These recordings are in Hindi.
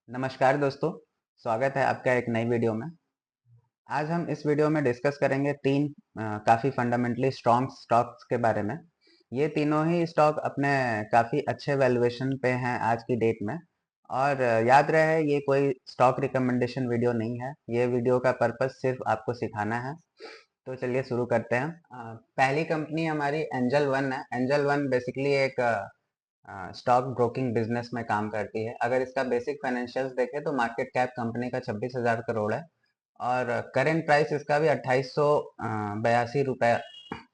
नमस्कार दोस्तों, स्वागत है आपका एक नई वीडियो में। आज हम इस वीडियो में डिस्कस करेंगे तीन काफ़ी फंडामेंटली स्ट्रॉन्ग स्टॉक्स के बारे में। ये तीनों ही स्टॉक अपने काफ़ी अच्छे वैल्यूएशन पे हैं आज की डेट में। और याद रहे, ये कोई स्टॉक रिकमेंडेशन वीडियो नहीं है। ये वीडियो का पर्पस सिर्फ आपको सिखाना है। तो चलिए शुरू करते हैं। पहली कंपनी हमारी एंजल वन है। एंजल वन बेसिकली एक स्टॉक ब्रोकिंग बिजनेस में काम करती है। अगर इसका बेसिक फाइनेंशियल्स देखें तो मार्केट कैप कंपनी का 26,000 करोड़ है और करंट प्राइस इसका भी 2882 रुपये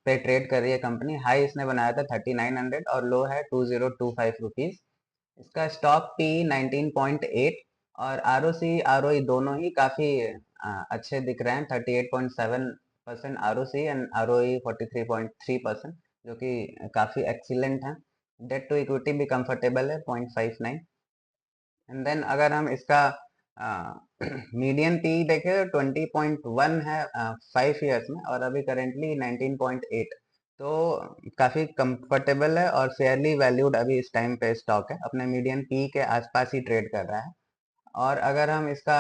पे ट्रेड कर रही है कंपनी। हाई इसने बनाया था 3900 और लो है 2025 रुपीज। इसका स्टॉक पी 19.8 और are O C R O ई दोनों ही काफ़ी अच्छे दिख रहे हैं। 38.7% R O C and R O E 43.3%, जो कि काफ़ी एक्सीलेंट है। डेट टू इक्विटी भी कंफर्टेबल है 0.59। एंड देन अगर हम इसका मीडियन पी देखें तो 20.1 है 5 ईयर्स में और अभी करेंटली 19.8। तो काफ़ी कंफर्टेबल है और फेयरली वैल्यूड अभी इस टाइम पे स्टॉक है। अपने मीडियन पी के आसपास ही ट्रेड कर रहा है। और अगर हम इसका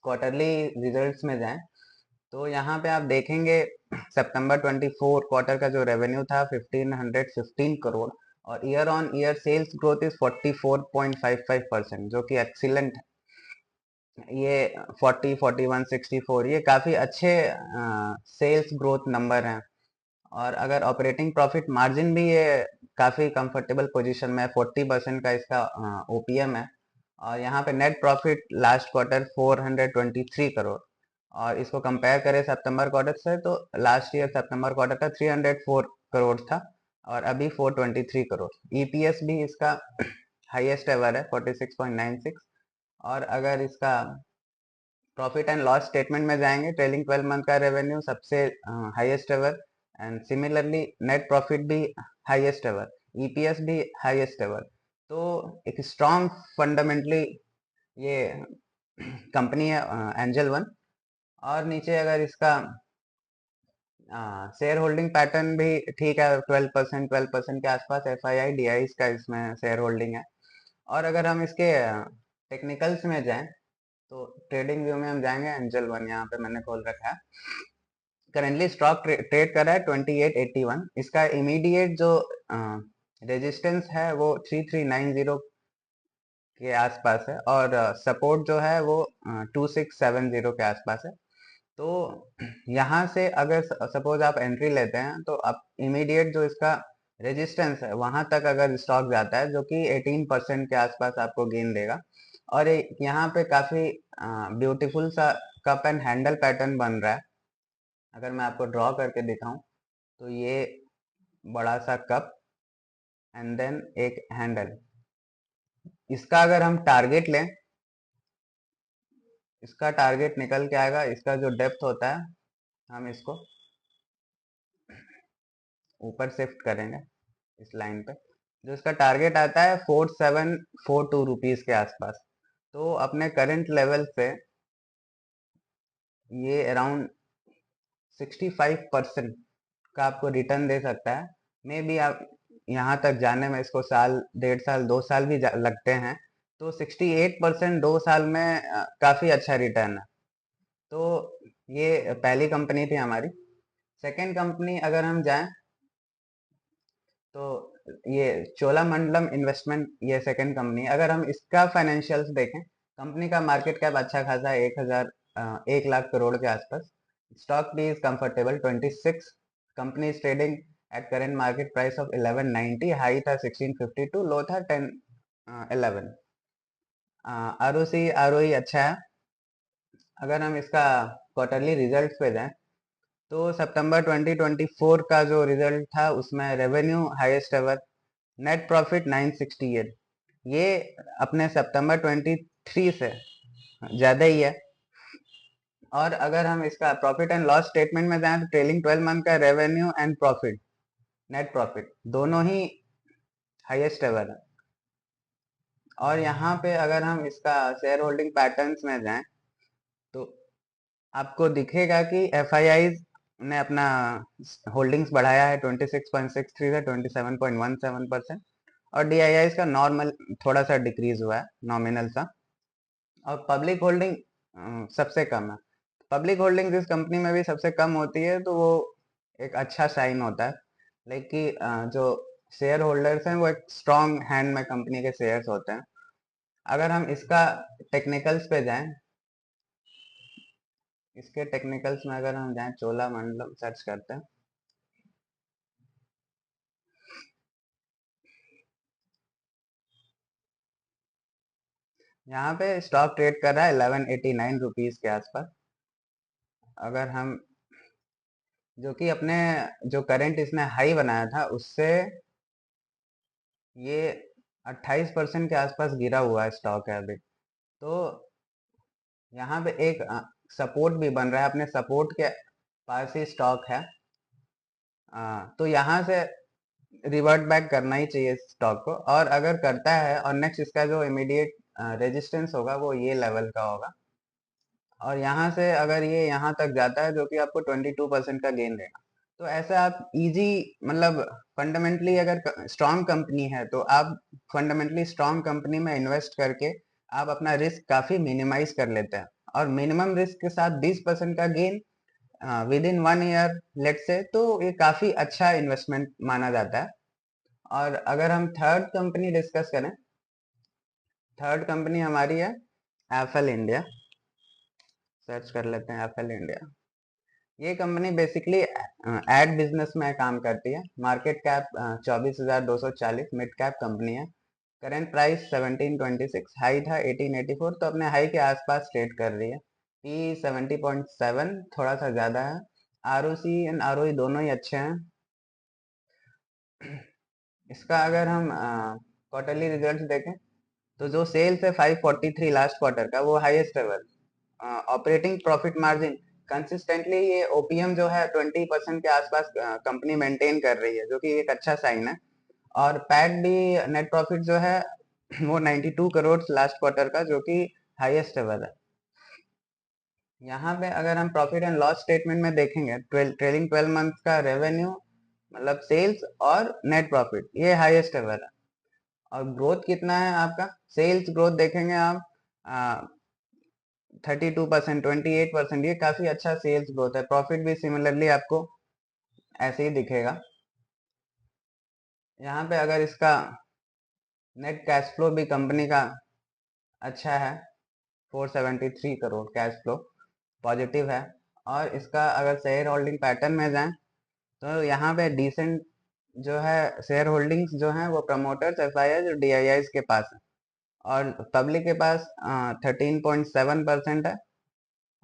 क्वार्टरली रिजल्ट्स में जाएं तो यहाँ पे आप देखेंगे सितंबर 24 क्वार्टर का जो रेवेन्यू था 1515 करोड़ और year on year sales growth is 44.55%, जो कि एक्सीलेंट है। ये 40 41 64 ये काफ़ी अच्छे सेल्स ग्रोथ नंबर हैं। और अगर ऑपरेटिंग प्रॉफिट मार्जिन भी ये काफ़ी कंफर्टेबल पोजीशन में है, 40% का इसका ओपीएम है। और यहाँ पे net profit last quarter 423 crore और इसको कंपेयर करें सितंबर क्वार्टर से तो लास्ट ईयर सितंबर क्वार्टर का 304 करोड़ था और अभी 423 करोड़। ईपीएस भी इसका हाईएस्ट एवर है 46.96। और अगर इसका प्रॉफिट एंड लॉस स्टेटमेंट में जाएंगे, ट्रेलिंग 12 मंथ का रेवेन्यू सबसे highest ever and similarly net profit भी हाईएस्ट एवर, ईपीएस भी हाईएस्ट एवर। तो एक स्ट्रॉन्ग फंडामेंटली ये कंपनी है एंजल वन। और नीचे अगर इसका शेयर होल्डिंग पैटर्न भी ठीक है, 12% के आसपास F I I D I का इसमें शेयर होल्डिंग है। और अगर हम इसके टेक्निकल्स में जाएं तो ट्रेडिंग व्यू में हम जाएंगे। एंजल वन यहाँ पे मैंने खोल रखा है। करेंटली स्टॉक ट्रेड कर रहा है 2881। इसका इमीडिएट जो रेजिस्टेंस है वो 3390 के आसपास है और सपोर्ट जो है वो 2670 के आसपास है। तो यहाँ से अगर सपोज आप एंट्री लेते हैं तो आप इमीडिएट जो इसका रेजिस्टेंस है वहां तक अगर स्टॉक जाता है, जो कि 18% के आसपास आपको गेन देगा। और यहाँ पे काफी ब्यूटीफुल सा कप एंड हैंडल पैटर्न बन रहा है। अगर मैं आपको ड्रॉ करके दिखाऊं तो ये बड़ा सा कप एंड देन एक हैंडल। इसका अगर हम टारगेट लें, इसका टारगेट निकल के आएगा। इसका जो डेप्थ होता है हम इसको ऊपर शिफ्ट करेंगे इस लाइन पे, जो इसका टारगेट आता है 4742 के आसपास। तो अपने करंट लेवल से ये अराउंड 65% का आपको रिटर्न दे सकता है। मे बी आप यहाँ तक जाने में इसको साल, 1.5 साल, 2 साल भी लगते हैं। तो 68% 2 साल में काफ़ी अच्छा रिटर्न है। तो ये पहली कंपनी थी हमारी। सेकेंड कंपनी अगर हम जाएं तो ये चोलामंडलम इन्वेस्टमेंट, ये सेकंड कंपनी है। अगर हम इसका फाइनेंशियल्स देखें, कंपनी का मार्केट कैप अच्छा खासा है, 1 लाख करोड़ के आसपास। स्टॉक भी is comfortable 26। Company is trading at current market price of 1190। High था 1652, लो था 1011। Are O C R O ई अच्छा है। अगर हम इसका क्वार्टरली रिजल्ट पे जाएं तो सितंबर 2024 का जो रिजल्ट था उसमें revenue highest ever, net profit 968। ये अपने सितंबर 23 से ज़्यादा ही है। और अगर हम इसका प्रॉफिट एंड लॉस स्टेटमेंट में जाएं तो ट्रेलिंग 12 मंथ का revenue and profit, net profit दोनों ही हाईएस्ट एवर है। और यहाँ पे अगर हम इसका शेयर होल्डिंग पैटर्न्स में जाएं तो आपको दिखेगा कि एफ आई आई ने अपना होल्डिंग्स बढ़ाया है 26.63 से 27.17%। और DIIs का नॉर्मल थोड़ा सा डिक्रीज हुआ है, नॉमिनल सा। और पब्लिक होल्डिंग सबसे कम है। पब्लिक होल्डिंग जिस कंपनी में भी सबसे कम होती है तो वो एक अच्छा साइन होता है, लेकिन जो शेयर होल्डर्स हैं वो एक स्ट्रॉन्ग हैंड में कंपनी के शेयर्स होते हैं। अगर हम इसका टेक्निकल्स पे जाएं, इसके टेक्निकल्स में अगर हम जाएं, चोलामंडलम सर्च करते हैं, यहाँ पे स्टॉक ट्रेड कर रहा है 1189 रुपीज के आसपास। अगर हम जो कि अपने जो करंट इसने हाई बनाया था उससे ये 28% के आसपास गिरा हुआ स्टॉक है अभी। तो यहाँ पे एक सपोर्ट भी बन रहा है, अपने सपोर्ट के पास ही स्टॉक है। तो यहाँ से रिवर्ट बैक करना ही चाहिए स्टॉक को, और अगर करता है और नेक्स्ट इसका जो इमीडिएट रेजिस्टेंस होगा वो ये लेवल का होगा, और यहाँ से अगर ये यहाँ तक जाता है जो कि आपको 22% का गेन देगा, तो ऐसा आप इजी, मतलब फंडामेंटली अगर स्ट्रॉन्ग कंपनी है तो आप फंडामेंटली स्ट्रॉन्ग कंपनी में इन्वेस्ट करके आप अपना रिस्क काफी मिनिमाइज कर लेते हैं, और मिनिमम रिस्क के साथ 20% का gain within 1 year late से, तो ये काफी अच्छा इन्वेस्टमेंट माना जाता है। और अगर हम थर्ड कंपनी डिस्कस करें, थर्ड कंपनी हमारी है एफएल इंडिया। सर्च कर लेते हैं एफएल इंडिया। ये कंपनी बेसिकली एड बिजनेस में काम करती है। Market cap 24,240, mid cap company है। करेंट प्राइस 1726, हाई था 1884, तो अपने हाई के आसपास ट्रेड कर रही है। पी 70.7, थोड़ा सा ज्यादा है। ROC एंड ROE दोनों ही अच्छे हैं। इसका अगर हम क्वार्टरली रिजल्ट्स देखें तो जो सेल्स है 543 लास्ट क्वार्टर का, वो highest level. Operating profit margin consistently ये ओपीएम जो है 20% के आसपास कंपनी मेंटेन कर रही है, जो कि एक अच्छा साइन है। और पैट भी, नेट प्रॉफिट जो है वो 92 करोड़ लास्ट क्वार्टर का, जो कि हाईएस्ट लेवल है। यहाँ पे अगर हम प्रॉफिट एंड लॉस स्टेटमेंट में देखेंगे, ट्रेलिंग 12 मंथ का रेवेन्यू, मतलब सेल्स और नेट प्रॉफिट, ये हाईएस्ट लेवल है। और ग्रोथ कितना है आपका, सेल्स ग्रोथ देखेंगे आप 32%, 28%, ये काफी अच्छा सेल्स ग्रोथ है। प्रॉफिट भी सिमिलरली आपको ऐसे ही दिखेगा। यहाँ पे अगर इसका नेट कैश फ्लो भी कंपनी का अच्छा है, 473 करोड़ कैश फ्लो पॉजिटिव है। और इसका अगर शेयर होल्डिंग पैटर्न में जाएं तो यहाँ पे डिसेंट जो है शेयर होल्डिंग्स जो हैं वो प्रमोटर्स, FIIs और DIIs के पास है, और पब्लिक के पास 13.7% है,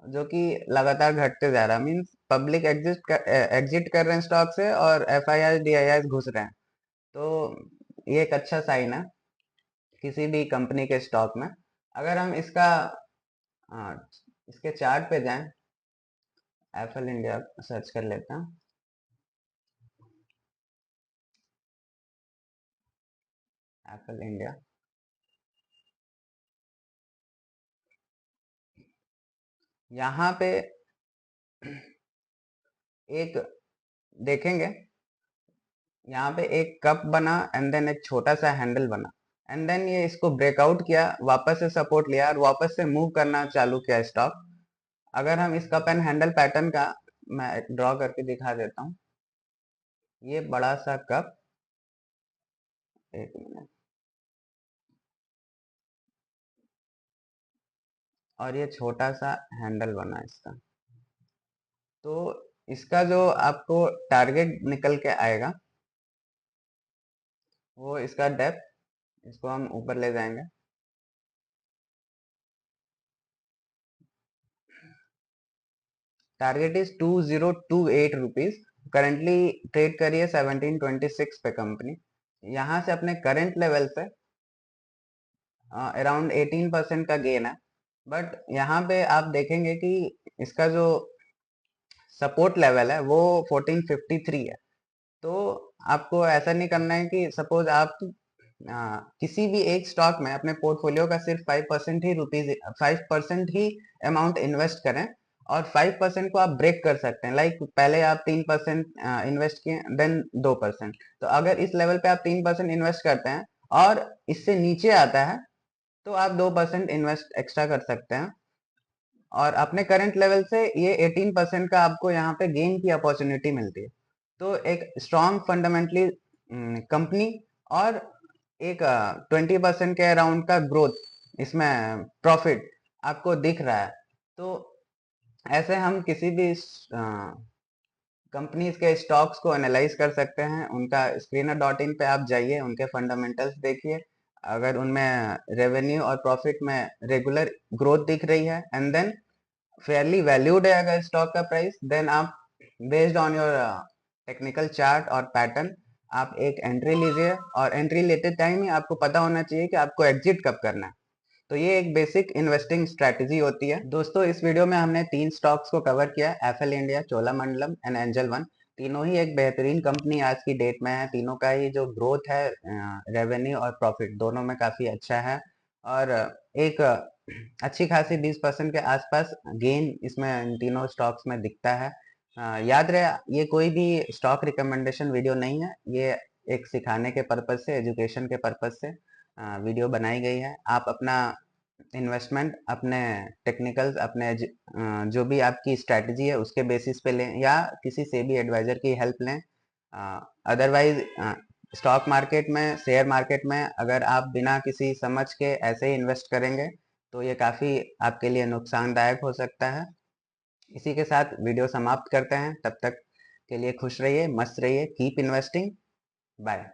जो कि लगातार घटते जा रहा है। मीन्स पब्लिक एग्जिट कर रहे हैं स्टॉक से, और FIIs DIIs घुस रहे हैं। तो ये एक अच्छा साइन है किसी भी कंपनी के स्टॉक में। अगर हम इसका इसके चार्ट पे जाएं, एफएल इंडिया सर्च कर लेते हैं। एफएल इंडिया, यहाँ पे एक देखेंगे, यहाँ पे एक कप बना एंड देन एक छोटा सा हैंडल बना, एंड देन ये इसको ब्रेकआउट किया, वापस से सपोर्ट लिया और वापस से मूव करना चालू किया स्टॉक। अगर हम इस कप एंड हैंडल पैटर्न का मैं ड्रॉ करके दिखा देता हूँ। ये बड़ा सा कप, एक मिनट, और ये छोटा सा हैंडल बना इसका। तो इसका जो आपको टारगेट निकल के आएगा वो इसका डेप्थ, इसको हम ऊपर ले जाएंगे। Target is 2028 rupees. Currently trade करिए 1726 पे कंपनी। यहाँ से अपने करंट लेवल से अराउंड 18% का गेन है। बट यहाँ पे आप देखेंगे कि इसका जो सपोर्ट लेवल है वो 1453 है। तो आपको ऐसा नहीं करना है कि सपोज आप किसी भी एक स्टॉक में अपने पोर्टफोलियो का सिर्फ 5% ही अमाउंट इन्वेस्ट करें, और 5% को आप ब्रेक कर सकते हैं। लाइक पहले आप 3% इन्वेस्ट किए, देन 2%। तो अगर इस लेवल पे आप 3% इन्वेस्ट करते हैं और इससे नीचे आता है तो आप 2% इन्वेस्ट एक्स्ट्रा कर सकते हैं, और अपने करंट लेवल से ये 18% का आपको यहाँ पे गेन की अपॉर्चुनिटी मिलती है। तो एक स्ट्रॉन्ग फंडामेंटली कंपनी और एक 20% के अराउंड का ग्रोथ इसमें प्रॉफिट आपको दिख रहा है। तो ऐसे हम किसी भी कंपनीज के स्टॉक्स को एनालाइज कर सकते हैं। उनका screener.in पे आप जाइए, उनके फंडामेंटल्स देखिए, अगर उनमें रेवेन्यू और प्रॉफिट में रेगुलर ग्रोथ दिख रही है एंड देन फेयरली वैल्यूड है अगर स्टॉक का प्राइस, देन आप based on your technical chart और पैटर्न आप एक एंट्री लीजिए, और एंट्री लेते टाइम ही आपको पता होना चाहिए कि आपको एग्जिट कब करना है। तो ये एक बेसिक इन्वेस्टिंग स्ट्रेटजी होती है। दोस्तों, इस वीडियो में हमने 3 स्टॉक्स को कवर किया, FL India, Cholamandalam and angel one. तीनों ही एक बेहतरीन कंपनी आज की डेट में है। तीनों का ही जो ग्रोथ है, रेवेन्यू और प्रॉफिट दोनों में काफी अच्छा है, और एक अच्छी खासी 20% के आसपास गेन इसमें इन तीनों स्टॉक्स में दिखता है। याद रहे, ये कोई भी स्टॉक रिकमेंडेशन वीडियो नहीं है, ये एक सिखाने के पर्पज से, एजुकेशन के पर्पज से वीडियो बनाई गई है। आप अपना इन्वेस्टमेंट अपने टेक्निकल्स, अपने जो भी आपकी स्ट्रैटेजी है उसके बेसिस पे लें, या किसी से भी एडवाइजर की हेल्प लें। अदरवाइज स्टॉक मार्केट में, शेयर मार्केट में अगर आप बिना किसी समझ के ऐसे ही इन्वेस्ट करेंगे तो ये काफ़ी आपके लिए नुकसानदायक हो सकता है। इसी के साथ वीडियो समाप्त करते हैं। तब तक के लिए खुश रहिए, मस्त रहिए, कीप इन्वेस्टिंग। बाय।